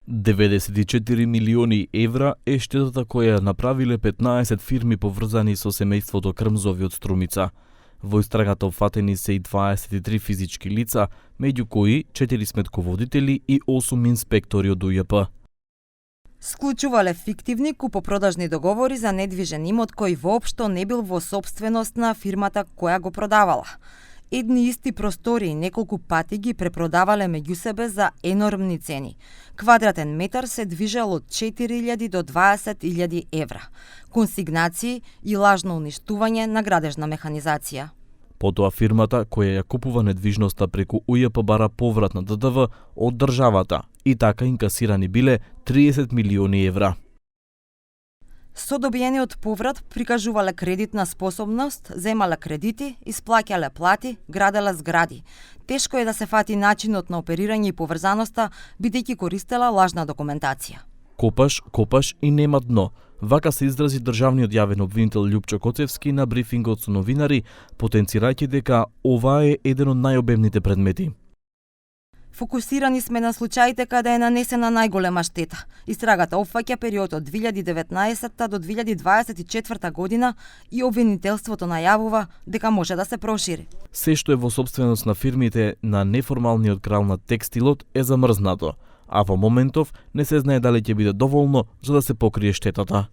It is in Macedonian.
94 милиони евра е штетата која ја направиле 15 фирми поврзани со семејството Крмзови од Струмица. Во истрагата опфатени се и 23 физички лица, меѓу кои 4 сметководители и 8 инспектори од УЈП. Склучувале фиктивни купопродажни договори за недвижен имот кој воопшто не бил во сопственост на фирмата која го продавала. Едни исти простори неколку пати ги препродавале меѓу себе за енормни цени. Квадратен метар се движел од 4.000 до 20.000 евра. Консигнации и лажно уништување на градежна механизација. Потоа фирмата која ја купува недвижноста преку УЈП бара поврат на ДДВ од државата и така инкасирани биле 30 милиони евра. Со добиениот поврат прикажувале кредитна способност, земале кредити, исплаќале плати, граделе згради. Тешко е да се фати начинот на оперирање и поврзаноста, бидејќи користела лажна документација. Копаш и нема дно. Вака се изрази државниот јавен обвинител Љупчо Коцевски на брифингот со новинари, потенцирајќи дека ова е еден од најобемните предмети. Фокусирани сме на случаите каде е нанесена најголема штета. Истрагата опфаќа период од 2019 до 2024 година и обвинителството најавува дека може да се прошири. Се што е во сопственост на фирмите на неформалниот крал на текстилот е замрзнато, а во моментов не се знае дали ќе биде доволно за да се покрие штетата.